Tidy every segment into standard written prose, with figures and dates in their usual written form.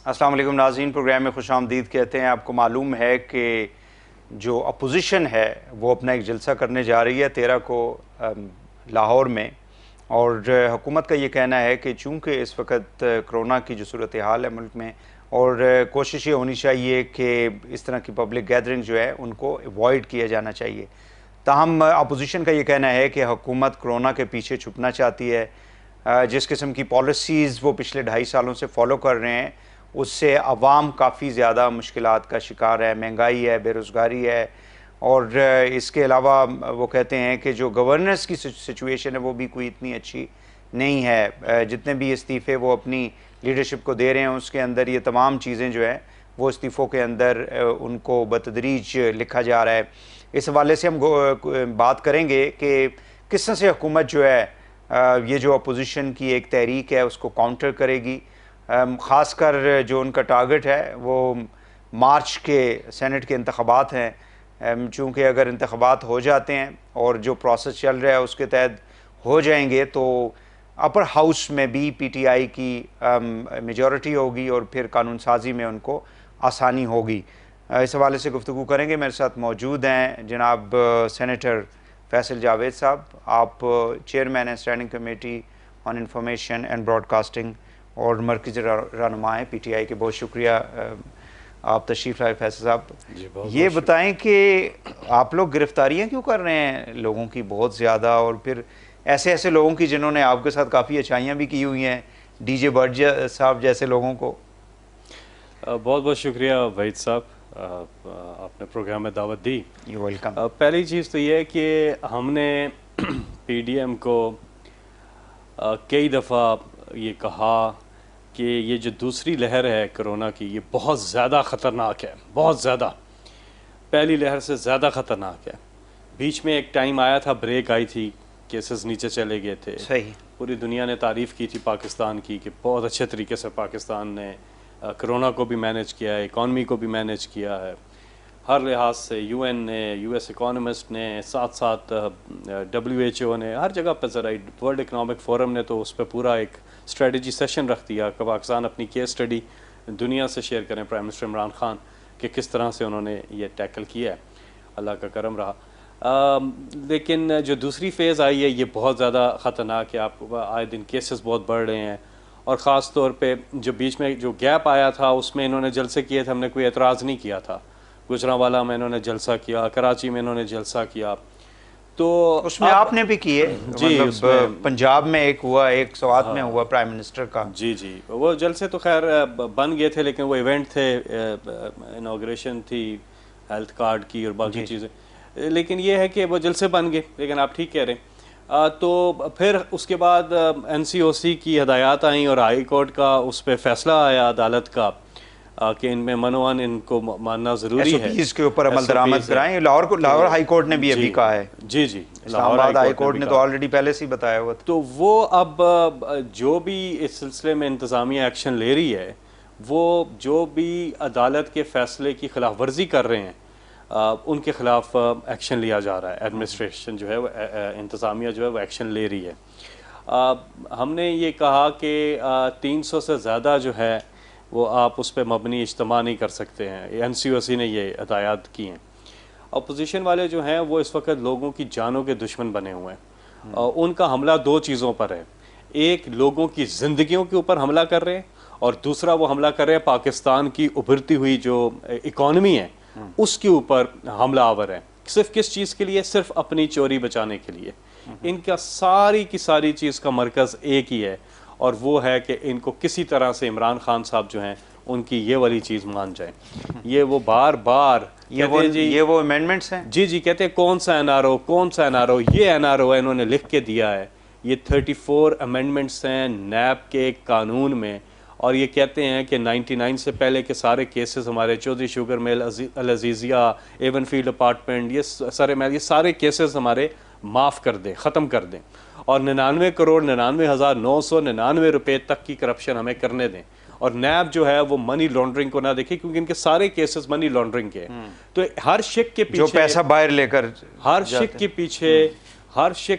अस्सलाम वालेकुम नाज़रीन, प्रोग्राम में खुशामदीद कहते हैं। आपको मालूम है कि जो अपोजिशन है वो अपना एक जलसा करने जा रही है 13 को लाहौर में, और हुकूमत का ये कहना है कि चूँकि इस वक्त कोरोना की जो सूरत हाल है मुल्क में, और कोशिश ये होनी चाहिए कि इस तरह की पब्लिक गैदरिंग जो है उनको अवॉइड किया जाना चाहिए। ताहम अपोजिशन का ये कहना है कि हुकूमत कोरोना के पीछे छुपना चाहती है। जिस किस्म की पॉलिसीज़ वो पिछले 2.5 सालों से फॉलो कर रहे हैं, उससे अवाम काफ़ी ज़्यादा मुश्किलात का शिकार है। महंगाई है, बेरोज़गारी है, और इसके अलावा वो कहते हैं कि जो गवर्नेंस की सिचुएशन है वो भी कोई इतनी अच्छी नहीं है। जितने भी इस्तीफ़े वो अपनी लीडरशिप को दे रहे हैं, उसके अंदर ये तमाम चीज़ें जो है वो इस्तीफ़ों के अंदर उनको बतदरीज लिखा जा रहा है। इस हवाले से हम बात करेंगे कि किस तरह से हुकूमत जो है ये जो अपोजिशन की एक तहरीक है उसको काउंटर करेगी। ख़ासकर जो उनका टारगेट है वो मार्च के सेनेट के इंतख़ाबात हैं। चूँकि अगर इंतख़ाबात हो जाते हैं और जो प्रोसेस चल रहा है उसके तहत हो जाएंगे तो अपर हाउस में भी पीटीआई की मेजॉरिटी होगी और फिर कानून साजी में उनको आसानी होगी। इस हवाले से गुफ्तगू करेंगे। मेरे साथ मौजूद हैं जनाब सेनेटर फैसल जावेद साहब, आप चेयरमैन हैं standing committee on information and broadcasting और मरकज़ी रहनुमा हैं पीटीआई के। बहुत शुक्रिया आप तशरीफ़ लाए फैसल साहब। ये बताएं कि आप लोग गिरफ्तारियां क्यों कर रहे हैं लोगों की बहुत ज़्यादा, और फिर ऐसे ऐसे लोगों की जिन्होंने आपके साथ काफ़ी अच्छाइयाँ भी की हुई हैं, डीजे भट्ट साहब जैसे लोगों को? बहुत बहुत शुक्रिया वहीद साहब, आपने प्रोग्राम में दावत दी। You welcome. पहली चीज़ तो ये है कि हमने पीडीएम को कई दफ़ा ये कहा कि ये जो दूसरी लहर है कोरोना की, ये बहुत ज़्यादा ख़तरनाक है, बहुत ज़्यादा, पहली लहर से ज़्यादा ख़तरनाक है। बीच में एक टाइम आया था, ब्रेक आई थी, केसेस नीचे चले गए थे। सही। पूरी दुनिया ने तारीफ़ की थी पाकिस्तान की कि बहुत अच्छे तरीके से पाकिस्तान ने कोरोना को भी मैनेज किया है, इकॉनमी को भी मैनेज किया है, हर लिहाज से। यूएन ने, यूएस इकोनॉमिस्ट ने, साथ साथ WHO ने, हर जगह पर ज़रा वर्ल्ड इकनॉमिक फोरम ने तो उस पर पूरा एक स्ट्रेटजी सेशन रख दिया कि पाकिस्तान अपनी केस स्टडी दुनिया से शेयर करें। प्राइम मिनिस्टर इमरान खान कि किस तरह से उन्होंने ये टैकल किया है, अल्लाह का करम रहा। लेकिन जो दूसरी फ़ेज़ आई है ये बहुत ज़्यादा ख़तरनाक है। आप आए दिन केसेस बहुत बढ़ रहे हैं, और ख़ास तौर पे जो बीच में जो गैप आया था उसमें इन्होंने जलसे किए थे, हमने कोई एतराज़ नहीं किया था। गुजरांवाला में इन्होंने जलसा किया, कराची में इन्होंने जलसा किया, तो उसमें आपने भी किए। जी, मतलब पंजाब में एक हुआ, एक स्वात में हुआ प्राइम मिनिस्टर का। जी जी, वो जलसे तो खैर बन गए थे, लेकिन वो इवेंट थे, इनाग्रेशन थी हेल्थ कार्ड की और बाकी चीज़ें। लेकिन ये है कि वो जलसे बन गए, लेकिन आप ठीक कह रहे हैं। तो फिर उसके बाद NCOC की हदायत आई और हाई कोर्ट का उस पर फैसला आया अदालत का कि इनमें मनोवन इनको मानना ज़रूरी है, इसके ऊपर अमल दरामद कराएं। लाहौर हाई कोर्ट ने भी अभी कहा है। जी जी, इस्लामाबाद हाई कोर्ट ने तो ऑलरेडी पहले से ही बताया हुआ था। तो वो अब जो भी इस सिलसिले में इंतज़ामिया एक्शन ले रही है, वो जो भी अदालत के फैसले की खिलाफ वर्जी कर रहे हैं उनके ख़िलाफ़ एक्शन लिया जा रहा है। एडमिनिस्ट्रेशन जो है वो इंतज़ामिया जो है वो एक्शन ले रही है। हमने ये कहा कि 300 से ज़्यादा जो है वो आप उस पर मबनी इज्तिमा नहीं कर सकते हैं। NCOC ने ये हदायत की हैं। अपोजिशन वाले जो हैं वो इस वक्त लोगों की जानों के दुश्मन बने हुए हैं। उनका हमला दो चीज़ों पर है, एक लोगों की ज़िंदगियों के ऊपर हमला कर रहे हैं, और दूसरा वो हमला कर रहे हैं पाकिस्तान की उभरती हुई जो इकॉनमी है उसके ऊपर हमला आवर है। सिर्फ किस चीज़ के लिए? सिर्फ अपनी चोरी बचाने के लिए। इनका सारी की सारी चीज़ का मरकज़ एक ही है, और वो है कि इनको किसी तरह से इमरान खान साहब जो हैं उनकी ये वाली चीज़ मान जाए। ये वो बार बार ये वो अमेंडमेंट्स हैं। जी जी, कहते हैं कौन सा NRO, कौन सा NRO, ये NRO है, इन्होंने लिख के दिया है। ये 34 अमेंडमेंट्स हैं नैब के कानून में, और ये कहते हैं कि 99 से पहले के सारे केसेस हमारे चौधरी शुगर मिल, अल अजीज़िया, एवन फील्ड अपार्टमेंट, ये सारे ये सारे केसेस हमारे माफ़ कर दें, ख़त्म कर दें, और 99,99,999 रुपये तक की करप्शन हमें करने दें, और नैब जो है वो मनी लॉन्ड्रिंग को ना देखे, क्योंकि इनके सारे केसेस मनी लॉन्ड्रिंग के हैं। तो हर शिक के पीछे जो पैसा बाहर लेकर, हर शिक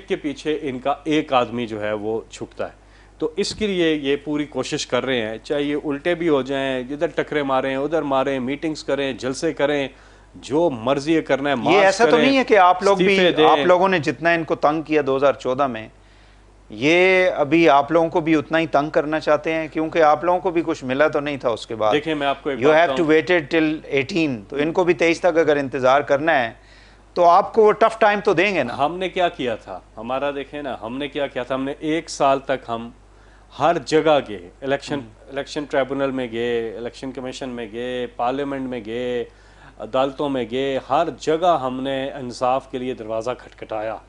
के पीछे इनका एक आदमी जो है वो छुपता है। तो इसके लिए ये पूरी कोशिश कर रहे हैं, चाहे ये उल्टे भी हो जाएं, इधर टकरे मारें उधर मारें, मीटिंग्स करें, जलसे करें, जो मर्जी करना है, ये ऐसा तो नहीं है कि आप लोग भी, आप दें। लोगों ने जितना इनको तंग किया 2014 में, ये अभी आप लोगों को भी उतना ही तंग करना चाहते हैं? क्योंकि आप लोगों को भी कुछ मिला तो नहीं था उसके बाद। देखिए मैं आपको you have to waited till 18, तो इनको भी 23 तक अगर इंतजार करना है तो आपको वो टफ टाइम तो देंगे ना। हमने क्या किया था, हमारा देखें ना, हमने क्या किया था, हमने 1 साल तक हम हर जगह गए, इलेक्शन ट्रिब्यूनल में गए, इलेक्शन कमीशन में गए, पार्लियामेंट में गए, अदालतों में गए, हर जगह हमने इंसाफ के लिए दरवाज़ा खटखटाया।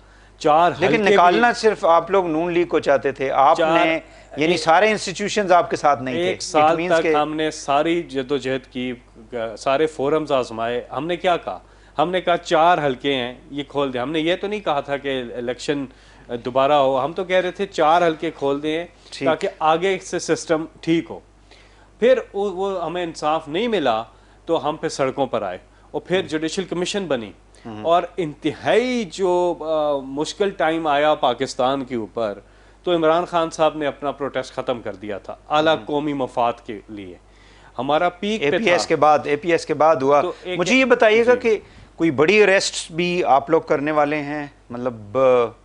लेकिन निकालना सिर्फ आप लोग नून लीग को चाहते थे, आपने यानी सारे इंस्टीट्यूशंस आपके साथ नहीं थे। 1 साल तक हमने सारी जद्दोजहद की, सारे फोरम्स आजमाए। हमने क्या कहा, हमने कहा 4 हलके हैं ये खोल दें। हमने ये तो नहीं कहा था कि इलेक्शन दोबारा हो, हम तो कह रहे थे 4 हलके खोल दें ताकि आगे से सिस्टम ठीक हो। फिर वो हमें इंसाफ नहीं मिला तो हम फिर सड़कों पर आए और फिर जुडिशल कमीशन बनी, और इंतहाई जो मुश्किल टाइम आया पाकिस्तान के ऊपर, तो इमरान खान साहब ने अपना प्रोटेस्ट ख़त्म कर दिया था आला कौमी मफाद के लिए। हमारा पीक एपीएस के बाद हुआ। तो मुझे ये बताइएगा कि कोई बड़ी अरेस्ट भी आप लोग करने वाले हैं? मतलब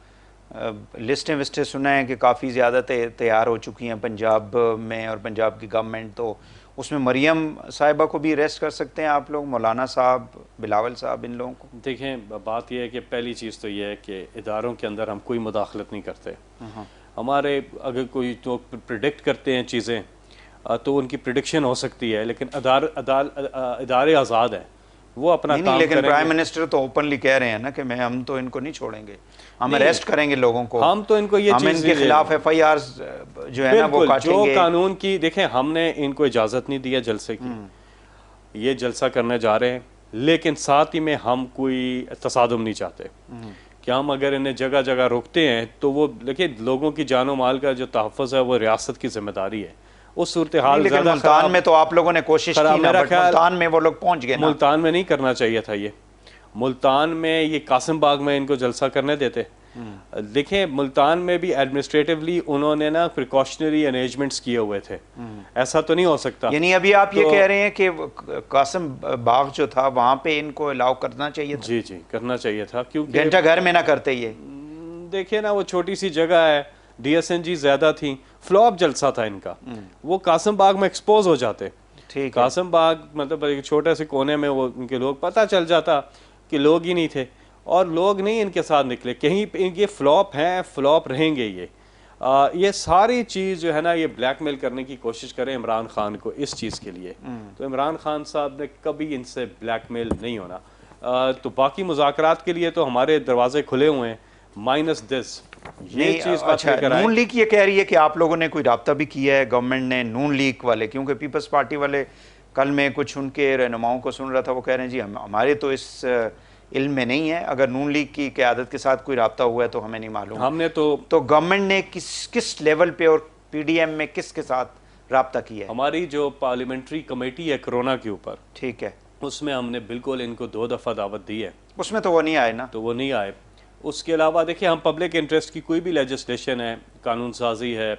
लिस्टें विस्टें सुना है कि काफ़ी ज़्यादा तैयार हो चुकी हैं पंजाब में, और पंजाब की गवर्नमेंट, तो उसमें मरियम साहिबा को भी अरेस्ट कर सकते हैं आप लोग, मौलाना साहब, बिलावल साहब, इन लोगों को? देखें, बात यह है कि पहली चीज़ तो यह है कि इदारों के अंदर हम कोई मुदाखलत नहीं करते। हमारे अगर कोई तो प्रिडिक्ट करते हैं चीज़ें तो उनकी प्रिडिक्शन हो सकती है, लेकिन इदारे आज़ाद हैं, वो अपना काम करेंगे। लेकिन प्राइम मिनिस्टर तो ओपनली कह रहे हैं ना कि हम तो इनको नहीं छोड़ेंगे, हम अरेस्ट करेंगे लोगों को, हम तो इनको ये हम इनके खिलाफ FIR जो है ना वो काटेंगे। जो कानून की, देखें हमने इनको इजाज़त नहीं दिया जलसे की, ये जलसा करने जा रहे हैं, लेकिन साथ ही में हम कोई तसादुम नहीं चाहते कि हम अगर इन्हें जगह जगह रोकते हैं तो वो, देखिए लोगों की जानो माल का जो तहफ़्फ़ुज़ है वो रियासत की जिम्मेदारी है। उस सूरत हाल मुल्तान में तो आप लोगों ने कोशिश की ना, बट मुल्तान में वो लोग पहुंच गए ना। मुल्तान में नहीं करना चाहिए था ये, मुल्तान में ये कासिम बाग में इनको जलसा करने देते। देखें, मुल्तान में भी एडमिनिस्ट्रेटिवली उन्होंने ना प्रिकॉशनरी अरेंजमेंट्स किए हुए थे, ऐसा तो नहीं हो सकता। यानी अभी आप ये कह रहे हैं कि कासिम बाग जो था वहां पे इनको अलाउ करना चाहिए था? जी जी, करना चाहिए था, क्योंकि घंटा घर में ना करते ये। देखिए ना, वो छोटी सी जगह है, DSNG ज्यादा थी, फ्लॉप जलसा था इनका, वो कासिम बाग में एक्सपोज हो जाते। ठीक, कासिम बाग मतलब एक छोटे से कोने में वो इनके लोग, पता चल जाता कि लोग ही नहीं थे, और लोग नहीं इनके साथ निकले, कहीं इनके फ्लॉप हैं, फ्लॉप रहेंगे ये सारी चीज़ जो है ना, ये ब्लैकमेल करने की कोशिश करें इमरान खान को इस चीज़ के लिए, तो इमरान खान साहब ने कभी इनसे ब्लैकमेल नहीं होना। तो बाकी मुज़ाकरात के लिए तो हमारे दरवाजे खुले हुए हैं, माइनस दिस ये चीज़। अच्छा, नून लीग ये कह रही है कि आप लोगों ने कोई राब्ता भी किया है गवर्नमेंट ने, नून लीग वाले, क्योंकि पीपल्स पार्टी वाले, कल मैं कुछ उनके रहनुमाओं को सुन रहा था, वो कह रहे हैं जी हमारे तो इस इल्म में नहीं है, अगर नून लीग की क़यादत के साथ कोई राब्ता हुआ है तो हमें नहीं मालूम। हमने तो गवर्नमेंट ने किस लेवल पे और PDM में किसके साथ राब्ता किया है? हमारी जो पार्लियामेंट्री कमेटी है कोरोना के ऊपर, ठीक है, उसमें हमने बिल्कुल इनको 2 दफ़ा दावत दी है, उसमें तो वो नहीं आए ना, तो वो नहीं आए। उसके अलावा देखिए, हम पब्लिक इंटरेस्ट की कोई भी लेजिस्लेशन है, कानून साजी है,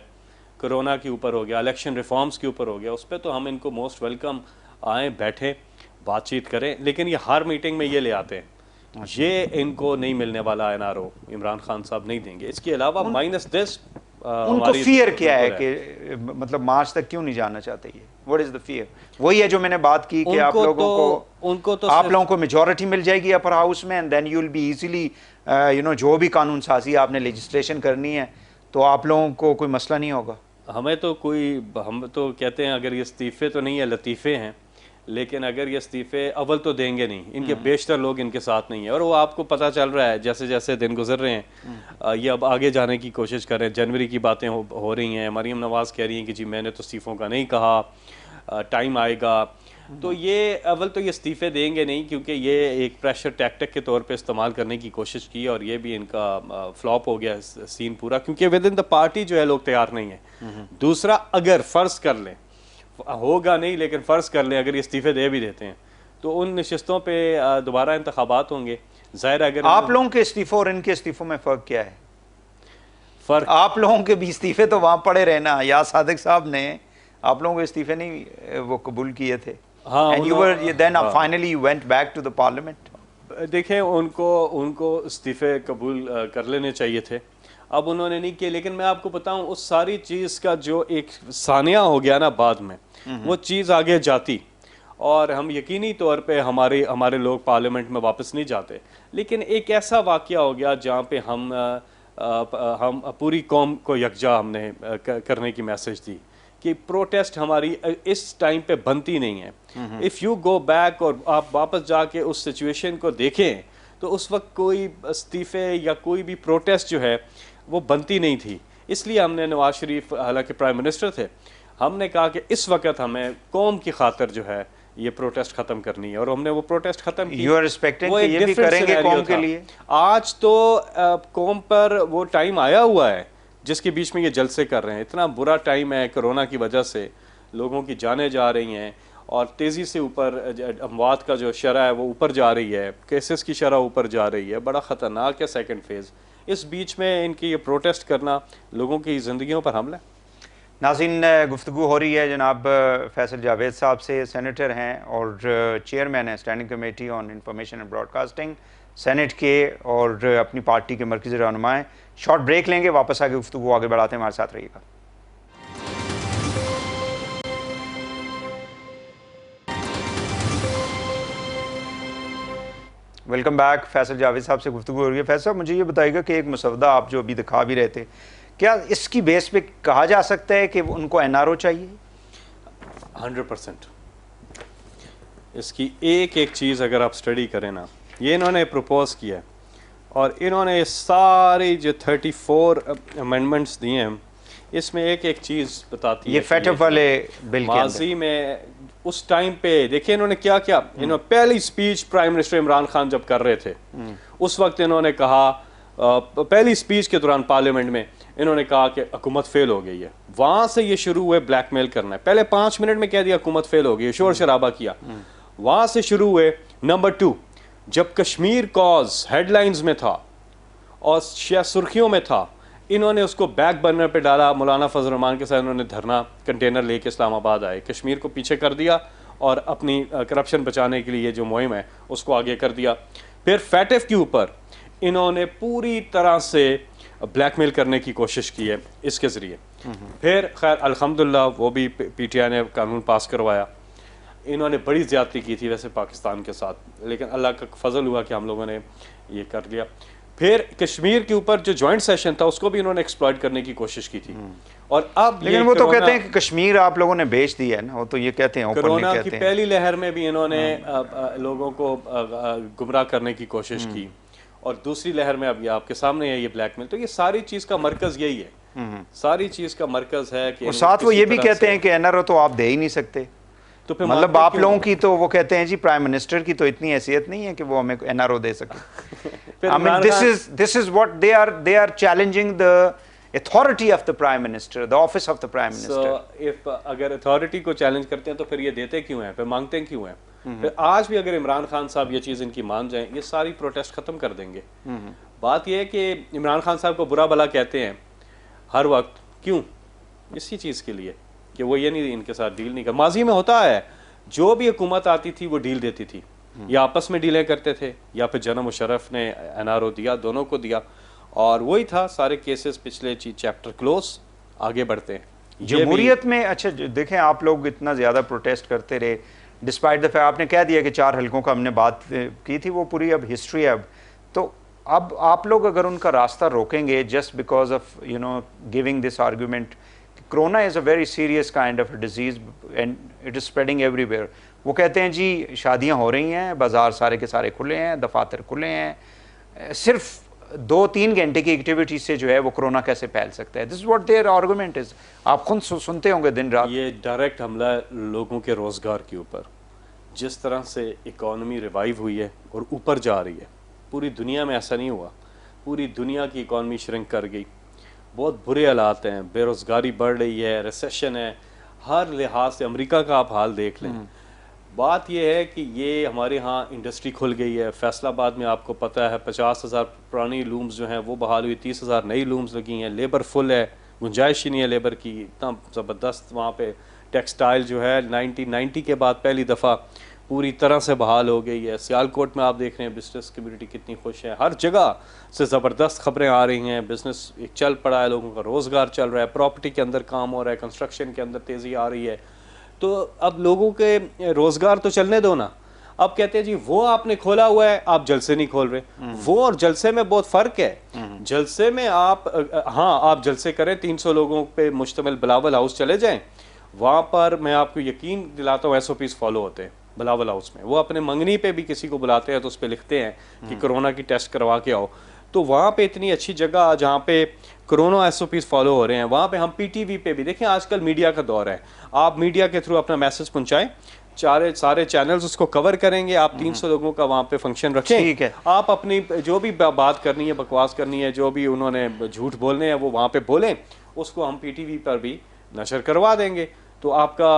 कोरोना के ऊपर हो गया, इलेक्शन रिफॉर्म्स के ऊपर हो गया, उस पर तो हम इनको मोस्ट वेलकम आएँ, बैठें, बातचीत करें, लेकिन ये हर मीटिंग में ये ले आते हैं, ये इनको नहीं मिलने वाला NRO, इमरान खान साहब नहीं देंगे। इसके अलावा माइनस दिस उनको फियर क्या है कि मतलब मार्च तक क्यों नहीं जाना चाहते ये? What is the fear? वही है जो मैंने बात की कि आप लोगों को आप लोगों को मेजॉरिटी मिल जाएगी अपर हाउस में, and then you will be easily जो भी कानून साजी आपने लेजिस्लेशन करनी है तो आप लोगों को कोई मसला नहीं होगा। हमें तो हम तो कहते हैं अगर ये इस्तीफे तो नहीं है, लतीफ़े हैं, लेकिन अगर ये इस्तीफे अव्वल तो देंगे नहीं, इनके बेशतर लोग इनके साथ नहीं है, और वो आपको पता चल रहा है जैसे जैसे दिन गुजर रहे हैं, ये अब आगे जाने की कोशिश कर रहे हैं। जनवरी की बातें हो रही हैं, मरीम नवाज़ कह रही हैं कि जी मैंने तो इस्तीफ़ों का नहीं कहा, टाइम आएगा, तो ये अव्वल तो ये इस्तीफ़े देंगे नहीं, क्योंकि ये एक प्रेशर टैक्टिक के तौर पे इस्तेमाल करने की कोशिश की, और ये भी इनका फ्लॉप हो गया सीन पूरा, क्योंकि विद इन द पार्टी जो है लोग तैयार नहीं है। दूसरा, अगर फ़र्ज़ कर लें, होगा नहीं लेकिन फ़र्ज़ कर लें अगर ये इस्तीफ़े दे भी देते हैं तो उन नशिस्तों पे दोबारा इंतखाबात होंगे। ज़ाहिर अगर आप लोगों के इस्तीफ़ों और इनके इस्तीफ़ों में फ़र्क क्या है? फ़र्क आप लोगों के भी इस्तीफे तो वहाँ पड़े रहे ना, या सादिक साहब ने आप लोगों के इस्तीफे नहीं वो कबूल किए थे, हाँ एंड यू वर देन हाँ। Finally you went back to the parliament. देखें, उनको इस्तीफे कबूल कर लेने चाहिए थे, अब उन्होंने नहीं किए। लेकिन मैं आपको बताऊं, उस सारी चीज़ का जो एक सानिया हो गया ना बाद में, वो चीज़ आगे जाती और हम यकीनी तौर पे हमारे हमारे लोग पार्लियामेंट में वापस नहीं जाते। लेकिन एक ऐसा वाक़या हो गया जहाँ पे हम पूरी कौम को यकजा हमने करने की मैसेज दी कि प्रोटेस्ट हमारी इस टाइम पे बनती नहीं है। इफ़ यू गो बैक और आप वापस जाके उस सिचुएशन को देखें तो उस वक्त कोई इस्तीफे या कोई भी प्रोटेस्ट जो है वो बनती नहीं थी। इसलिए हमने नवाज शरीफ, हालांकि प्राइम मिनिस्टर थे, हमने कहा कि इस वक्त हमें कौम की खातिर जो है ये प्रोटेस्ट खत्म करनी है, और हमने वो प्रोटेस्ट खत्म की। यू आर एक्सपेक्टिंग वो कि एक ये भी different करेंगे scenario कौम के था। लिए? आज तो कौम पर वो टाइम आया हुआ है जिसके बीच में ये जलसे कर रहे हैं। इतना बुरा टाइम है, कोरोना की वजह से लोगों की जानें जा रही हैं और तेज़ी से ऊपर अमवात का जो शरह है वो ऊपर जा रही है, केसेस की शरह ऊपर जा रही है, बड़ा ख़तरनाक है सेकंड फेज़। इस बीच में इनकी ये प्रोटेस्ट करना लोगों की ज़िंदगियों पर हमला। नाज़रीन, गुफ्तगू हो रही है जनाब फैसल जावेद साहब से, सेनेटर हैं और चेयरमैन हैं standing committee on information and broadcasting senate के, और अपनी पार्टी के मरकज़ी रहनुमा हैं। शॉर्ट ब्रेक लेंगे, वापस आके गुफ्तगू आगे बढ़ाते हैं, हमारे साथ रहिएगा। Welcome back. फैसल जावेद साहब से गुफ्तगू हो रही है। फैसल साहब, मुझे ये बताइएगा कि एक मसवदा आप जो अभी दिखा भी रहे थे, क्या इसकी बेस पे कहा जा सकता है कि उनको एनआरओ चाहिए? 100%। इसकी एक एक चीज़ अगर आप स्टडी करें ना, ये इन्होंने प्रपोज किया है और इन्होंने सारे जो 34 अमेंडमेंट्स दिए हैं, इसमें एक एक चीज़ बताती है। ये फैटफ वाले बिल के माजी में उस टाइम पे देखिए इन्होंने क्या क्या, इन्होंने पहली speech prime minister Imran Khan जब कर रहे थे उस वक्त इन्होंने कहा, पहली स्पीच के दौरान पार्लियामेंट में इन्होंने कहा कि हुकूमत फेल हो गई है। वहां से ये शुरू हुए ब्लैकमेल करना है। पहले 5 मिनट में कह दिया हुकूमत फेल हो गई है, शोर शराबा किया। वहां से शुरू हुए। नंबर 2, जब कश्मीर कॉज हेडलाइंस में था और सुर्खियों में था, इन्होंने उसको बैक बर्नर पे डाला। मौलाना फजल रहमान के साथ इन्होंने धरना कंटेनर लेके इस्लामाबाद आए, कश्मीर को पीछे कर दिया और अपनी करप्शन बचाने के लिए जो मुहिम है उसको आगे कर दिया। फिर फैटफ के ऊपर इन्होंने पूरी तरह से ब्लैकमेल करने की कोशिश की है इसके ज़रिए। फिर खैर अल्हम्दुलिल्लाह वो भी पीटीआई ने कानून पास करवाया। इन्होंने बड़ी ज़्यादती की थी वैसे पाकिस्तान के साथ, लेकिन अल्लाह का फजल हुआ कि हम लोगों ने ये कर लिया। फिर कश्मीर के ऊपर जो जॉइंट सेशन था उसको भी इन्होंने एक्सप्लॉइट करने की कोशिश की थी। और अब लेकिन वो तो कहते हैं कि कश्मीर आप लोगों ने बेच दिया है ना, वो तो ये कहते हैं कोरोना की पहली लहर में भी इन्होंने लोगों को गुमराह करने की कोशिश की, और दूसरी लहर में अब ये आपके सामने है ये ब्लैकमेल। तो ये सारी चीज़ का मरकज़ यही है, सारी चीज़ का मरकज़ है कि साथ वो ये भी कहते हैं कि एनआरओ तो आप दे ही नहीं सकते। तो फिर मतलब आप लोगों की तो वो कहते हैं जी प्राइम मिनिस्टर की तो इतनी हैसियत नहीं है कि वो हमें एनआरओ दे सके। I mean, this is what they are challenging the authority of the prime minister, the office of the prime minister. So if अगर अथॉरिटी को चैलेंज करते हैं तो फिर ये देते क्यों हैं, फिर मांगते क्यों हैं? फिर आज भी अगर इमरान खान साहब ये चीज़ इनकी मान जाएं, ये सारी प्रोटेस्ट ख़त्म कर देंगे। बात ये है कि इमरान खान साहब को बुरा भला कहते हैं हर वक्त, क्यों? इसी चीज़ के लिए कि वो ये नहीं इनके साथ डील नहीं कर। माजी में होता है, जो भी हुकूमत आती थी वो डील देती थी, या आपस में डीलें करते थे या फिर जनरल मुशर्रफ ने एनआरओ दिया, दोनों को दिया, और वही था सारे केसेस पिछले चैप्टर क्लोज, आगे बढ़ते हैं जमहूरियत में। अच्छा देखें, आप लोग इतना ज़्यादा प्रोटेस्ट करते रहे, डिस्पाइट द फैक्ट आपने कह दिया कि 4 हलकों का हमने बात की थी, वो पूरी अब हिस्ट्री है। अब तो अब आप लोग अगर उनका रास्ता रोकेंगे just because of giving this argument, corona is a very serious kind of disease and it is spreading everywhere. वो कहते हैं जी शादियां हो रही हैं, बाज़ार सारे के सारे खुले हैं, दफातर खुले हैं, सिर्फ 2-3 घंटे की एक्टिविटी से जो है वो कोरोना कैसे फैल सकता है। This is what their argument is. आप खुद सुनते होंगे दिन रात। ये डायरेक्ट हमला लोगों के रोज़गार के ऊपर। जिस तरह से इकॉनमी रिवाइव हुई है और ऊपर जा रही है, पूरी दुनिया में ऐसा नहीं हुआ। पूरी दुनिया की इकॉनमी श्रिंक कर गई, बहुत बुरे हालात हैं, बेरोज़गारी बढ़ रही है, रिसेशन है, हर लिहाज से। अमेरिका का आप हाल देख लें, बात यह है कि ये हमारे यहाँ इंडस्ट्री खुल गई है। फैसलाबाद में आपको पता है 50,000 पुरानी लूम्स जो हैं वो बहाल हुई, 30,000 नई लूम्स लगी हैं, लेबर फुल है, गुंजाइश ही नहीं है लेबर की, इतना ज़बरदस्त वहाँ पे टेक्सटाइल जो है 1990 के बाद पहली दफ़ा पूरी तरह से बहाल हो गई है। सियालकोट में आप देख रहे हैं बिजनेस कम्युनिटी कितनी खुश है, हर जगह से ज़बरदस्त खबरें आ रही हैं, बिज़नेस एक चल पड़ा है, लोगों का रोज़गार चल रहा है, प्रॉपर्टी के अंदर काम हो रहा है, कंस्ट्रक्शन के अंदर तेज़ी आ रही है। तो अब लोगों के रोज़गार तो चलने दो ना। अब कहते हैं जी वो आपने खोला हुआ है, आप जलसे नहीं खोल रहे। वो और जलसे में बहुत फ़र्क है। जलसे में आप हाँ आप जलसे करें, 300 लोगों पे मुश्तमिल बिलावल हाउस चले जाएं, वहाँ पर मैं आपको यकीन दिलाता हूँ SOPs फॉलो होते हैं बिलावल हाउस में। वो अपने मंगनी पे भी किसी को बुलाते हैं तो उस पर लिखते हैं कि कोरोना की टेस्ट करवा के आओ। तो वहाँ पे इतनी अच्छी जगह जहाँ पे कोरोना SOPs फॉलो हो रहे हैं, वहाँ पे हम PTV पे भी देखें, आजकल मीडिया का दौर है, आप मीडिया के थ्रू अपना मैसेज पहुँचाएं, सारे चैनल्स उसको कवर करेंगे, आप 300 लोगों का वहाँ पे फंक्शन रखें, ठीक है। आप अपनी जो भी बात करनी है, बकवास करनी है, जो भी उन्होंने झूठ बोलने हैं वो वहाँ पे बोलें, उसको हम PTV पर भी नशर करवा देंगे, तो आपका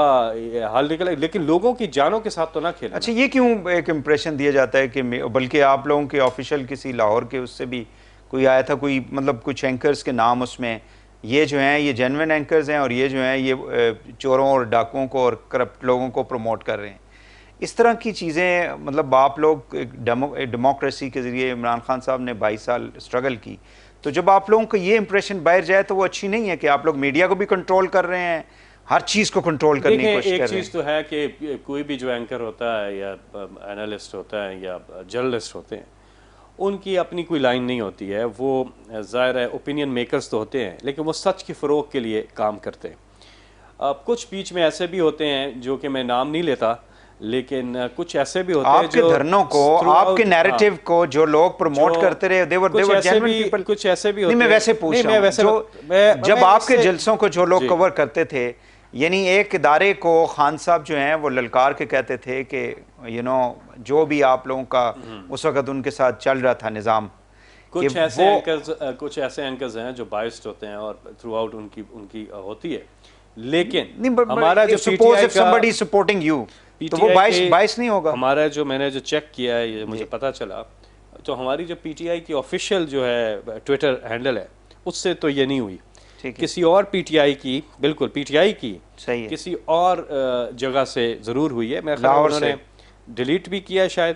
हल निकले। लेकिन लोगों की जानों के साथ तो ना खेलें। अच्छा, ये क्यों एक इम्प्रेशन दिया जाता है कि बल्कि आप लोगों के ऑफिशियल किसी लाहौर के उससे भी कोई आया था, कोई मतलब कुछ एंकर्स के नाम उसमें, ये जो हैं ये जेन्युइन एंकर्स हैं और ये जो हैं ये चोरों और डाकुओं को और करप्ट लोगों को प्रमोट कर रहे हैं, इस तरह की चीज़ें। मतलब आप लोग डेमोक्रेसी के ज़रिए, इमरान खान साहब ने 22 साल स्ट्रगल की, तो जब आप लोगों को ये इंप्रेशन बाहर जाए तो वो अच्छी नहीं है कि आप लोग मीडिया को भी कंट्रोल कर रहे हैं, हर चीज़ को कंट्रोल करने की कोशिश कर रहे हैं। एक चीज़ तो है कि कोई भी जो एंकर होता है या एनालिस्ट होता है या जर्नलिस्ट होते हैं, उनकी अपनी कोई लाइन नहीं होती है। वो ज़ाहिर है ओपिनियन मेकर्स तो होते हैं, लेकिन वो सच की फ़रोग के लिए काम करते हैं। कुछ बीच में ऐसे भी होते हैं जो कि मैं नाम नहीं लेता, लेकिन कुछ ऐसे भी होते हैं आपके धरनों को, आपके नैरेटिव को जो लोग प्रमोट करते रहे, देवर जेन्युइन पीपल। कुछ ऐसे भी होते हैं। मैं वैसे पूछ रहा हूं, जब आपके जलसों को जो लोग कवर करते थे, यानी एक इदारे को खान साहब जो हैं वो ललकार के कहते थे कि जो भी आप लोगों का उस वक्त उनके साथ चल रहा था निज़ाम, कुछ ऐसे एंकर्स हैं जो बाइस्ड होते हैं और थ्रू आउट उनकी होती है, लेकिन हमारा जो somebody supporting you, तो वो बाइस नहीं होगा। हमारा जो मैंने जो चेक किया है, ये मुझे पता चला, तो हमारी जो PTI की ऑफिशियल जो है ट्विटर हैंडल है, उससे तो ये नहीं हुई। किसी और PTI की, बिल्कुल PTI की सही है, किसी और जगह से ज़रूर हुई है। मेरे ख्याल उन्होंने डिलीट भी किया शायद।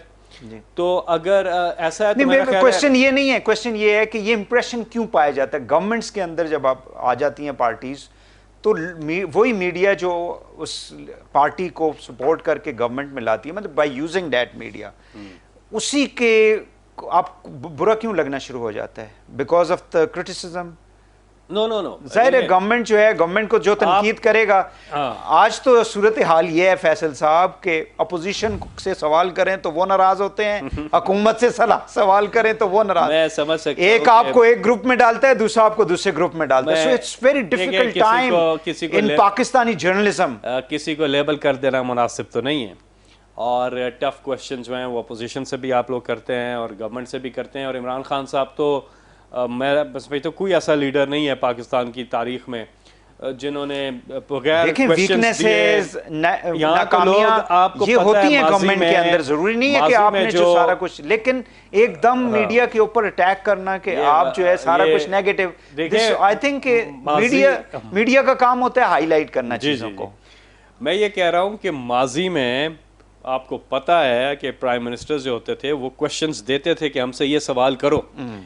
तो अगर ऐसा है तो मेरा ख्याल क्वेश्चन ये नहीं है, क्वेश्चन ये है कि ये इंप्रेशन क्यों पाया जाता है गवर्नमेंट्स के अंदर जब आप आ जाती हैं पार्टीज, तो वही मीडिया जो उस पार्टी को सपोर्ट करके गवर्नमेंट में लाती है, मतलब बाय यूजिंग दैट मीडिया, उसी के आप बुरा क्यों लगना शुरू हो जाता है? Because of the criticism. No जाहिर है गवर्नमेंट जो है, गवर्नमेंट को जो तनकीद करेगा। आज तो सूरत हाल ये है फैसल साहब के अपोजिशन से सवाल करें तो वो नाराज होते हैं, हुकूमत से सवाल करें तो वो नाराज। मैं समझ सकता हूं, एक आपको एक ग्रुप में डालता है, दूसरा आपको दूसरे ग्रुप में डालता है। So it's very difficult time in Pakistani journalism. किसी को लेबल कर देना मुनासिब तो नहीं है, और टफ क्वेश्चन जो हैं वो अपोजिशन से भी आप लोग करते हैं और गवर्नमेंट से भी करते हैं। और इमरान खान साहब तो मैं बस भाई तो कोई ऐसा लीडर नहीं है पाकिस्तान की तारीख में जिन्होंने बगैर वीकनेसेस, नाकामियां आपको ये होती हैं गवर्नमेंट के अंदर। जरूरी नहीं है कि आपने जो सारा कुछ, लेकिन एकदम मीडिया के ऊपर अटैक करना कि आप जो है सारा कुछ नेगेटिव। आई थिंक मीडिया का काम होता है हाईलाइट करना चीजों को। मैं ये कह रहा हूँ कि माजी में आपको पता है कि प्राइम मिनिस्टर जो होते थे वो क्वेश्चंस देते थे कि हमसे ये सवाल करो।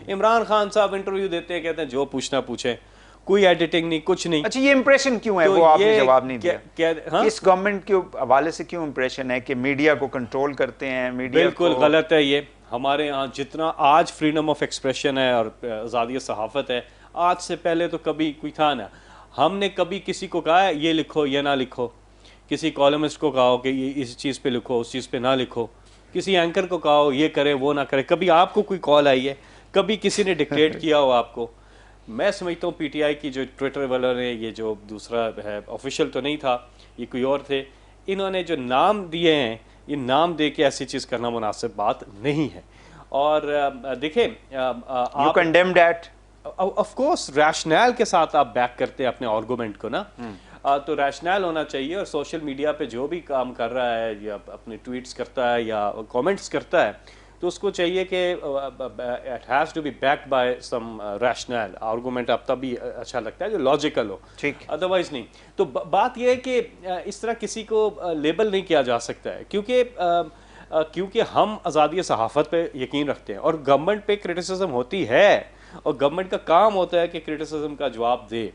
इमरान खान साहब इंटरव्यू देते हैं, कहते हैं जो पूछना पूछे, कोई एडिटिंग नहीं, कुछ नहीं। अच्छा, ये इंप्रेशन क्यों है? वो आपने जवाब नहीं दिया। इस गवर्नमेंट के हवाले से क्यों इंप्रेशन है कि मीडिया को कंट्रोल करते हैं? मीडिया बिल्कुल गलत है ये। हमारे यहाँ जितना आज फ्रीडम ऑफ एक्सप्रेशन है और आज़ादी सहाफ़त है, आज से पहले तो कभी कोई था ना। हमने कभी किसी को कहा है ये लिखो ये ना लिखो, किसी कॉलमिस्ट को कहो कि ये इस चीज़ पे लिखो उस चीज़ पे ना लिखो, किसी एंकर को कहो ये करे वो ना करे। कभी आपको कोई कॉल आई है? कभी किसी ने डिक्टेट किया हो आपको? मैं समझता हूँ PTI की जो ट्विटर वालों ने, ये जो दूसरा है ऑफिशियल तो नहीं था, ये कोई और थे, इन्होंने जो नाम दिए हैं, ये नाम दे के ऐसी चीज़ करना मुनासिब बात नहीं है। और देखें, you condemn that, of course rational के साथ आप बैक करते हैं अपने आर्गुमेंट को ना। तो रैशनल होना चाहिए। और सोशल मीडिया पे जो भी काम कर रहा है या अपने ट्वीट्स करता है या कमेंट्स करता है, तो उसको चाहिए कि it has to be backed by some rational argument. अब तभी अच्छा लगता है जो लॉजिकल हो, ठीक। अदरवाइज नहीं। तो बात यह है कि इस तरह किसी को लेबल नहीं किया जा सकता है, क्योंकि हम आज़ादी सहाफ़त पे यकीन रखते हैं और गवर्नमेंट पे क्रिटिसिज्म होती है और गवर्नमेंट का काम होता है कि क्रिटिसिज्म का जवाब दे।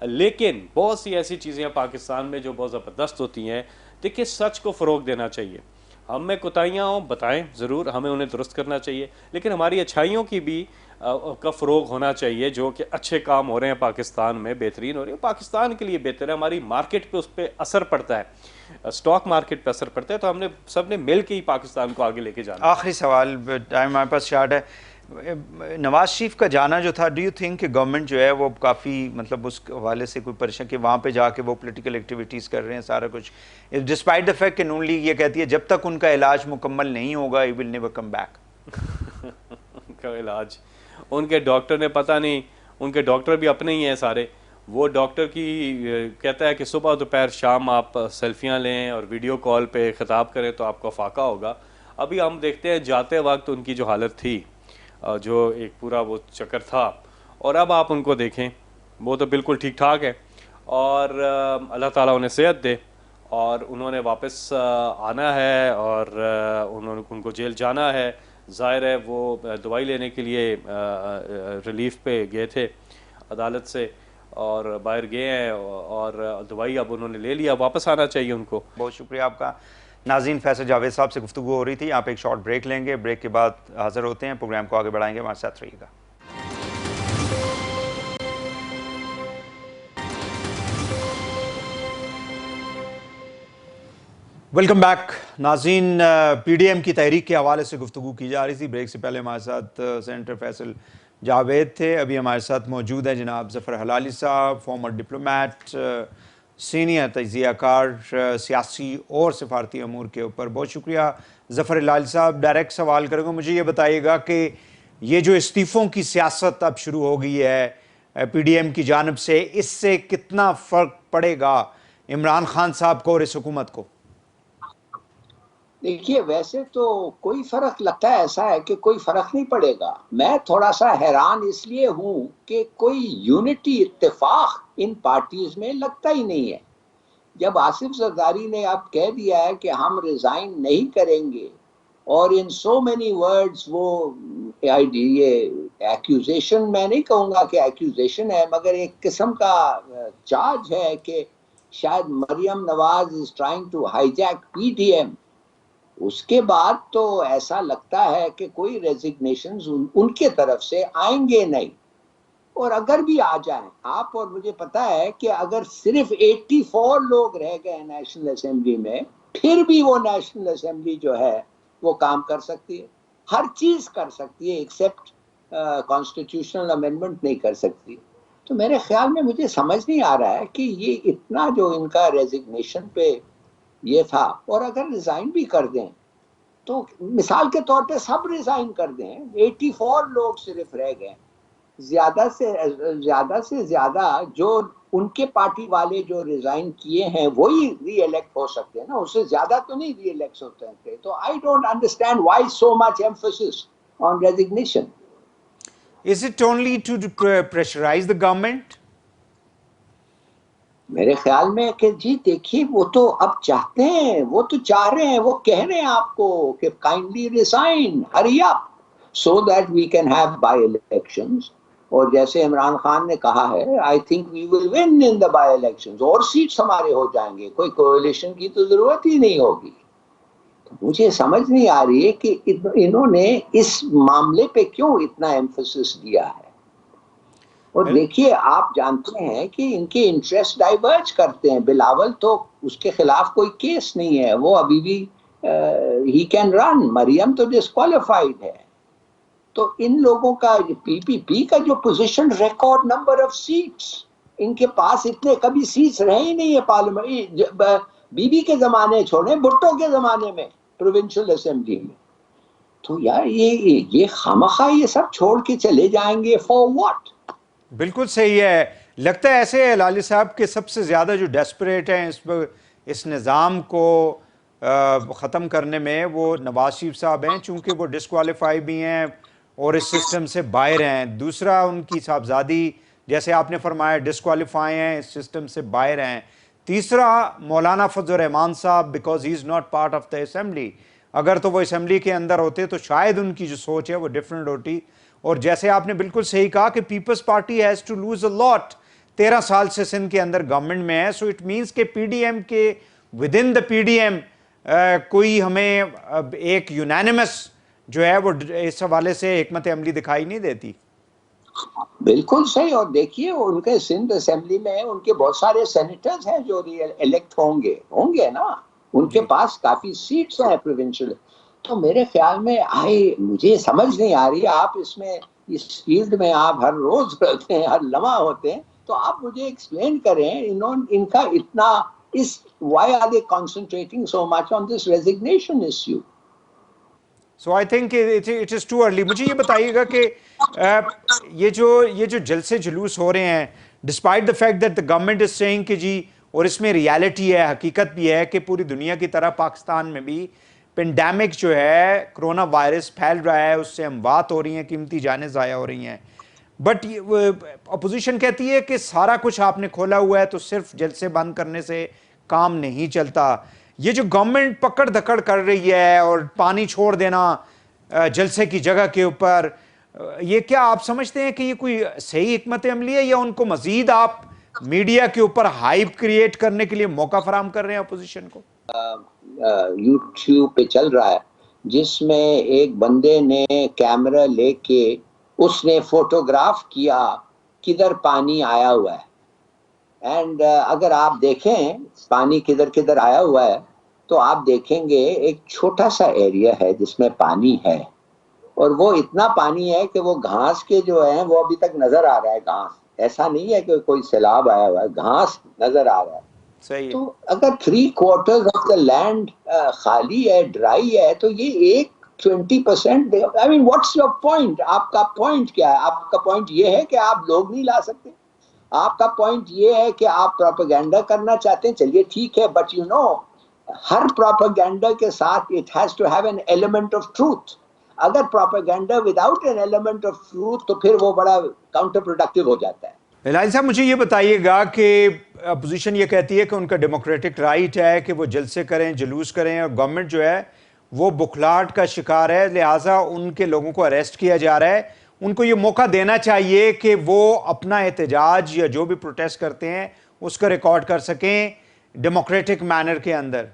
लेकिन बहुत सी ऐसी चीज़ें हैं पाकिस्तान में जो बहुत ज़बरदस्त होती हैं। देखिए, सच को फ़रोग देना चाहिए। हम में कोताहियाँ हों, बताएं ज़रूर, हमें उन्हें दुरुस्त करना चाहिए, लेकिन हमारी अच्छाइयों की भी का फ़रोग होना चाहिए। जो कि अच्छे काम हो रहे हैं पाकिस्तान में, बेहतरीन हो रही है, पाकिस्तान के लिए बेहतर है, हमारी मार्केट पे उस पर असर पड़ता है, स्टॉक मार्केट पे असर पड़ता है। तो हमने सब ने मिल के ही पाकिस्तान को आगे लेके जाना। आखिरी सवाल, टाइम हमारे पास शार्ट है। नवाज शरीफ का जाना जो था, डू यू थिंक कि गवर्नमेंट जो है वो काफ़ी मतलब उस हवाले से कोई परेशान कि वहाँ पे जाके वो पॉलिटिकल एक्टिविटीज़ कर रहे हैं सारा कुछ, डिस्पाइट द फैक्ट कि नून लीग ये कहती है जब तक उनका इलाज मुकम्मल नहीं होगा he will never come back. उनका इलाज, उनके डॉक्टर ने पता नहीं, उनके डॉक्टर भी अपने ही हैं सारे। वो डॉक्टर की कहता है कि सुबह दोपहर शाम आप सेल्फियाँ लें और वीडियो कॉल पे ख़िताब करें तो आपको फाका होगा। अभी हम देखते हैं जाते वक्त उनकी जो हालत थी, जो एक पूरा वो चक्कर था, और अब आप उनको देखें, वो तो बिल्कुल ठीक ठाक है। और अल्लाह ताला उन्हें सेहत दे। और उन्होंने वापस आना है और उनको जेल जाना है। ज़ाहिर है वो दवाई लेने के लिए रिलीफ पे गए थे अदालत से और बाहर गए हैं और दवाई अब उन्होंने ले लिया, वापस आना चाहिए उनको। बहुत शुक्रिया आपका। नाज़रीन, फैसल जावेद साहब से गुफ्तगू हो रही थी। यहाँ पे एक शॉर्ट ब्रेक लेंगे, ब्रेक के बाद हाजिर होते हैं, प्रोग्राम को आगे बढ़ाएंगे, हमारे साथ रहिएगा। वेलकम बैक नाज़रीन। पीडीएम की तहरीक के हवाले से गुफ्तगू की जा रही थी। ब्रेक से पहले हमारे साथ सेनेटर फैसल जावेद थे। अभी हमारे साथ मौजूद हैं जनाब ज़फ़र हलाली साहब, फॉर्मर डिप्लोमेट, सीनियर तजियाकार सियासी और सफारती अमूर के ऊपर। बहुत शुक्रिया ज़फ़र हलाली साहब। डायरेक्ट सवाल करूँगा, मुझे ये बताइएगा कि ये जो इस्तीफ़ों की सियासत अब शुरू हो गई है पीडीएम की जानिब से, इससे कितना फ़र्क पड़ेगा इमरान खान साहब को और इस हुकूमत को? देखिए, वैसे तो कोई फर्क लगता है ऐसा है कि कोई फर्क नहीं पड़ेगा। मैं थोड़ा सा हैरान इसलिए हूं कि कोई यूनिटी इत्तेफाक इन पार्टीज में लगता ही नहीं है। जब आसिफ जरदारी ने अब कह दिया है कि हम रिजाइन नहीं करेंगे और इन सो मेनी वर्ड्स वो ये एक्यूजेशन, मैं नहीं कहूँगा कि एक्यूजेशन है, मगर एक किस्म का चार्ज है कि शायद Maryam Nawaz is trying to hijack PDM. उसके बाद तो ऐसा लगता है कि कोई रेजिग्नेशन उनके तरफ से आएंगे नहीं। और अगर भी आ जाएं, आप और मुझे पता है कि अगर सिर्फ 84 लोग रह गए नेशनल असेंबली में, फिर भी वो नेशनल असेंबली जो है वो काम कर सकती है, हर चीज कर सकती है, एक्सेप्ट कॉन्स्टिट्यूशनल अमेंडमेंट नहीं कर सकती। तो मेरे ख्याल में मुझे समझ नहीं आ रहा है कि ये इतना जो इनका रेजिग्नेशन पे ये था, और अगर रिजाइन भी कर दें तो मिसाल के तौर पे सब रिजाइन कर दें, 84 लोग सिर्फ रह गए, ज्यादा से ज्यादा जो उनके पार्टी वाले जो रिजाइन किए हैं वही री इलेक्ट हो सकते हैं ना, उससे ज्यादा तो नहीं री इलेक्ट होते हैं। तो I don't understand why so much emphasis on resignation. Is it only to pressurise the government? मेरे ख्याल में कि जी देखिए, वो तो अब चाहते हैं, वो तो चाह रहे हैं, वो कह रहे हैं आपको कि kindly resign, hurry up so that we can have by elections. और जैसे इमरान खान ने कहा है, I think we will win in the by elections, और सीट्स हमारे हो जाएंगे, कोई कोएलिशन की तो जरूरत ही नहीं होगी। तो मुझे समझ नहीं आ रही है कि इन्होंने इस मामले पे क्यों इतना एम्फेसिस दिया है। और देखिए, आप जानते हैं कि इनके इंटरेस्ट डाइवर्ज करते हैं। बिलावल तो उसके खिलाफ कोई केस नहीं है, वो अभी भी ही कैन रन। मरियम तो डिस्क्वालिफाइड है। तो इन लोगों का पीपीपी का जो position, record number of seats, इनके पास इतने कभी सीट्स रहे ही नहीं है पार्लियामेंट। बीबी के जमाने छोड़े, भुट्टो के जमाने में प्रोविंशियल असेंबली में। तो यार ये खामखा ये सब छोड़ के चले जाएंगे, फॉर व्हाट? बिल्कुल सही है। लगता है ऐसे है लाली साहब के सबसे ज़्यादा जो डेस्परेट हैं इस निज़ाम को ख़त्म करने में वो नवाज शरीफ साहब हैं, चूँकि वो डिस्क्वालीफाई भी हैं और इस सिस्टम से बाहर हैं। दूसरा उनकी साहबजादी, जैसे आपने फरमाया, डिस्क्वालीफाई हैं, इस सिस्टम से बाहर हैं। तीसरा मौलाना फजल रहमान साहब, because he is not part of the assembly. अगर तो वो असम्बली के अंदर होते तो शायद उनकी जो सोच है वो डिफरेंट होती। और जैसे आपने बिल्कुल सही कहा कि Peoples Party has to lose a lot, 13 साल से सिंध के अंदर गवर्नमेंट में है। सो इट मीन्स के पीडीएम के विद इन द पीडीएम कोई हमें एक यूनानिमस जो है वो इस हवाले से हिकमत अमली दिखाई नहीं देती। बिल्कुल सही। और देखिए उनके सिंध असेंबली में उनके बहुत सारे सेनेटर्स हैं जो इलेक्ट होंगे ना, उनके पास काफी सीट्स हैं प्रोविंशियल। तो मेरे ख्याल में मुझे समझ नहीं आ रही, आप इसमें इस फील्ड में आप हर रोज रहते हैं, हर लम्हा होते हैं, तो आप मुझे एक्सप्लेन करें इनका इतना इस why are they concentrating so much on this resignation issue. So I think it is too early. मुझे ये बताइएगा कि ये जो जलसे जुलूस हो रहे हैं, despite the fact that the government is saying कि जी, और इसमें रियलिटी है, हकीकत भी है कि पूरी दुनिया की तरह पाकिस्तान में भी पेंडेमिक जो है, कोरोना वायरस फैल रहा है, उससे अमवात हो रही हैं, कीमती जानें ज़ाया हो रही हैं। बट अपोजिशन कहती है कि सारा कुछ आपने खोला हुआ है तो सिर्फ जलसे बंद करने से काम नहीं चलता। ये जो गवर्नमेंट पकड़ धकड़ कर रही है और पानी छोड़ देना जलसे की जगह के ऊपर, ये क्या आप समझते हैं कि ये कोई सही हिकमत अमली है, या उनको मजीद आप मीडिया के ऊपर हाइप क्रिएट करने के लिए मौका फराहम कर रहे हैं अपोजिशन को? यूट्यूब पे चल रहा है जिसमें एक बंदे ने कैमरा लेके उसने फोटोग्राफ किया किधर पानी आया हुआ है। एंड अगर आप देखें पानी किधर किधर आया हुआ है तो आप देखेंगे एक छोटा सा एरिया है जिसमें पानी है, और वो इतना पानी है कि वो घास के जो है वो अभी तक नजर आ रहा है। घास, ऐसा नहीं है कि कोई सैलाब आया हुआ है, घास नजर आ रहा है। सही है। तो अगर 3/4 ऑफ द लैंड खाली है, ड्राई है, तो ये एक 20%, I mean what's your point? आपका पॉइंट क्या है? आपका पॉइंट ये है कि आप लोग नहीं ला सकते? आपका पॉइंट ये है कि आप प्रोपेगेंडा करना चाहते हैं? चलिए ठीक है, बट यू नो हर प्रोपेगेंडा के साथ it has to have an element of truth. अगर propaganda without an element of truth तो फिर वो बड़ा काउंटर प्रोडक्टिव हो जाता है। लाल साहब, मुझे ये बताइएगा कि अपोजिशन ये कहती है कि उनका डेमोक्रेटिक राइट है कि वो जलसे करें, जुलूस करें, और गवर्नमेंट जो है वो बुखलाहट का शिकार है, लिहाजा उनके लोगों को अरेस्ट किया जा रहा है। उनको ये मौका देना चाहिए कि वो अपना एहतजाज या जो भी प्रोटेस्ट करते हैं उसका रिकॉर्ड कर सकें डेमोक्रेटिक मैनर के अंदर।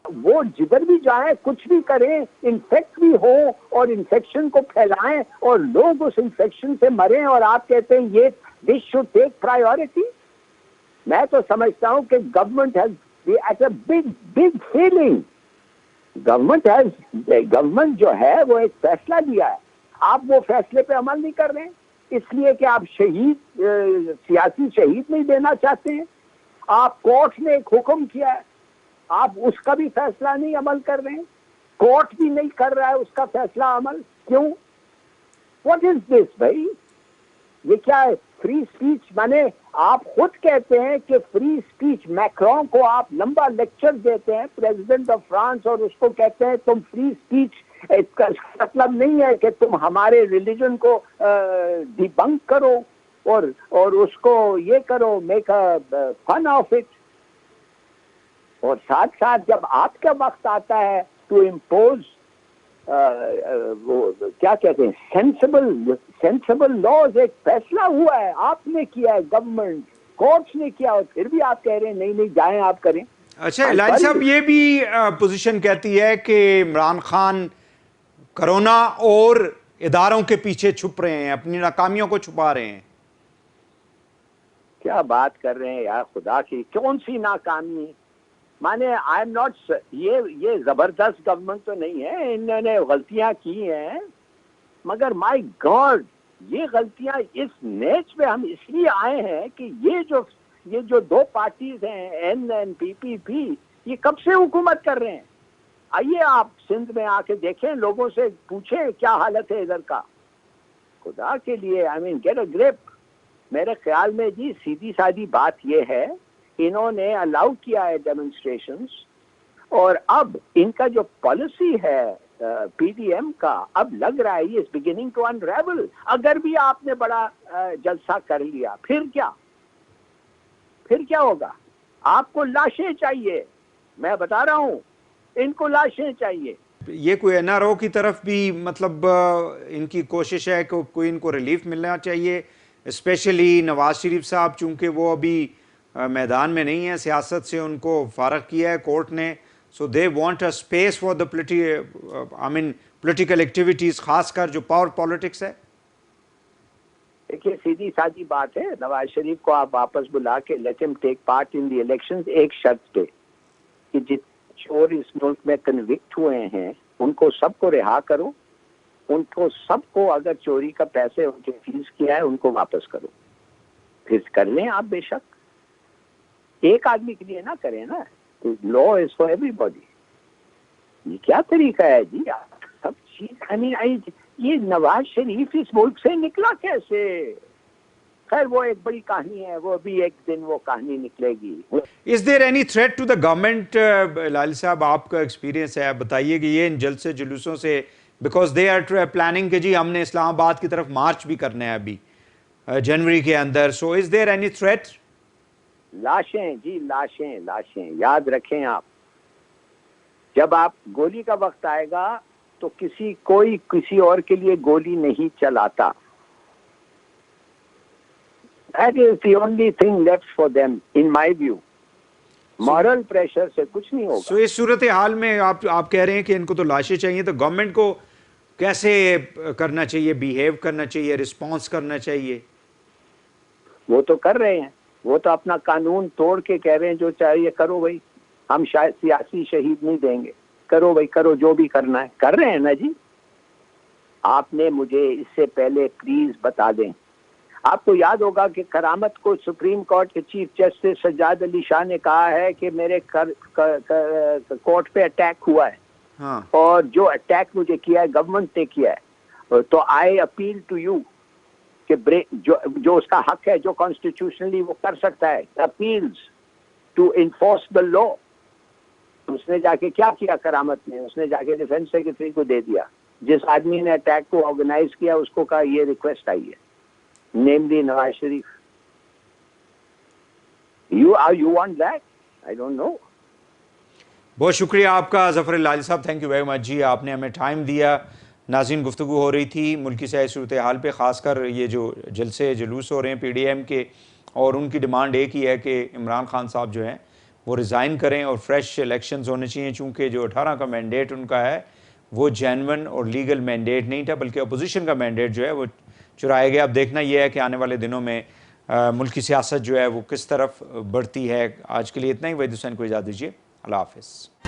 वो जिधर भी जाएं, कुछ भी करें, इन्फेक्ट भी हो और इन्फेक्शन को फैलाएं और लोग उस इन्फेक्शन से मरें, और आप कहते हैं ये दिस शुड टेक प्रायोरिटी। मैं तो समझता हूं कि government has at a big failing. Government जो है वो एक फैसला लिया है, आप वो फैसले पे अमल नहीं कर रहे हैं, इसलिए कि आप सियासी शहीद नहीं देना चाहते हैं। आप कोर्ट ने एक हुक्म किया है, आप उसका भी फैसला नहीं अमल कर रहे हैं, कोर्ट भी नहीं कर रहा है उसका फैसला अमल। क्यों? व्हाट इज दिस भाई? ये क्या है? फ्री स्पीच माने आप खुद कहते हैं कि फ्री स्पीच, मैक्रोन को आप लंबा लेक्चर देते हैं, प्रेसिडेंट ऑफ फ्रांस, और उसको कहते हैं तुम फ्री स्पीच, इसका मतलब नहीं है कि तुम हमारे रिलीजन को डिबंक करो और उसको ये करो, make a fun of it. और साथ साथ जब आपका वक्त आता है टू इम्पोज वो क्या कहते हैं, सेंसिबल लॉज, एक फैसला हुआ है, आपने किया है, गवर्नमेंट कोर्ट्स ने किया, और फिर भी आप कह रहे हैं नहीं जाएं आप करें। अच्छा लाल साहब, ये भी पोजीशन कहती है कि इमरान खान कोरोना और इदारों के पीछे छुप रहे हैं, अपनी नाकामियों को छुपा रहे हैं। क्या बात कर रहे हैं यार, खुदा की कौन सी नाकामी? माने आई एम नॉट, ये जबरदस्त गवर्नमेंट तो नहीं है, इन्होंने गलतियां की हैं, मगर माय गॉड ये गलतियां इस नेच पे हम इसलिए आए हैं कि ये जो दो पार्टीज हैं NNPP, ये कब से हुकूमत कर रहे हैं? आइए आप सिंध में आके देखें, लोगों से पूछें क्या हालत है इधर का। खुदा के लिए, I mean get a grip. मेरे ख्याल में जी सीधी सादी बात यह है, इन्होंने अलाउ किया है डेमोन्स्ट्रेशंस, और अब इनका जो पॉलिसी है पीडीएम का, अब लग रहा है इज बिगिनिंग टू अनरेवल। अगर भी आपने बड़ा जलसा कर लिया, फिर क्या होगा? आपको लाशें चाहिए, मैं बता रहा हूं, इनको लाशें चाहिए। ये कोई एनआरओ की तरफ भी मतलब इनकी कोशिश है कि कोई इनको रिलीफ मिलना चाहिए, स्पेशली नवाज शरीफ साहब, चूंकि वो अभी मैदान में नहीं है, सियासत से उनको फारग किया है कोर्ट ने, so they want a space for the political activities, खासकर जो पावर पॉलिटिक्स है। देखिए सीधी सादी बात है, नवाज शरीफ को आप वापस बुला के let him take part in the elections, एक शर्त पे कि जितने चोर इस मुल्क में कन्विक्ट हुए हैं उनको सबको रिहा करो, उनको सबको, अगर चोरी का पैसे उनके फीस किया है उनको वापस करो, फिर कर लें आप बेशक, एक आदमी के लिए ना करें ना, लॉ इज फॉर एवरीबॉडी। ये क्या तरीका है जी? आप सब चीज, ये नवाज शरीफ इस मुल्क से निकला कैसे? खैर वो एक बड़ी कहानी है, वो भी एक दिन वो कहानी निकलेगी। Is there any threat to the government? Lal साहब, आपका एक्सपीरियंस है, आप बताइए कि ये इन जलसे जुलूसों से, बिकॉज दे आर प्लानिंग कि जी हमने इस्लामाबाद की तरफ मार्च भी करना है अभी जनवरी के अंदर, so is there any threat? लाशें जी, लाशें याद रखें आप, जब आप गोली का वक्त आएगा तो कोई किसी और के लिए गोली नहीं चलाता। That is the only thing left for them, in my view. Moral pressure से कुछ नहीं होगा। So इस सूरत हाल में आप कह रहे हैं कि इनको तो लाशें चाहिए, तो गवर्नमेंट को कैसे करना चाहिए, बिहेव करना चाहिए, रिस्पॉन्स करना चाहिए? वो तो कर रहे हैं, वो तो अपना कानून तोड़ के कह रहे हैं जो चाहिए करो भाई, हम शायद सियासी शहीद नहीं देंगे, करो भाई करो, जो भी करना है कर रहे हैं ना जी। आपने मुझे इससे पहले प्लीज बता दें, आपको याद होगा कि करामत को सुप्रीम कोर्ट के चीफ जस्टिस सज्जाद अली शाह ने कहा है कि मेरे कोर्ट पे अटैक हुआ है, हाँ। और जो अटैक मुझे किया है गवर्नमेंट ने किया है, तो आई अपील टू यू कि जो उसका हक है, जो कॉन्स्टिट्यूशनली वो कर सकता है, appeals to enforce the law. उसने जाके क्या किया करामत ने? उसने जाके डिफेंस सेक्रेटरी को दे दिया, जिस आदमी ने अटैक को ऑर्गेनाइज किया उसको कहा ये रिक्वेस्ट आई है, नेमली Nawaz Sharif. You want that? I don't know. बहुत शुक्रिया आपका ज़फ़र लाली साहब, थैंक यू वेरी मच जी, आपने हमें टाइम दिया। नाज़रीन, गुफ्तगू हो रही थी मुल्की सियासी सूरत हाल पे, ख़ासकर ये जो जलसे जुलूस हो रहे हैं पीडीएम के, और उनकी डिमांड एक ही है कि इमरान खान साहब जो हैं वो रिज़ाइन करें और फ्रेश इलेक्शंस होने चाहिए, चूँकि जो 18 का मैंडेट उनका है वो जेन्युइन और लीगल मैंडेट नहीं था, बल्कि अपोजिशन का मैंडेट जो है वो चुराया गया। अब देखना यह है कि आने वाले दिनों में मुल्क की सियासत जो है वो किस तरफ बढ़ती है। आज के लिए इतना ही। वहीद हुसैन को इजाज़त दीजिए, अल्लाह हाफ़िज़।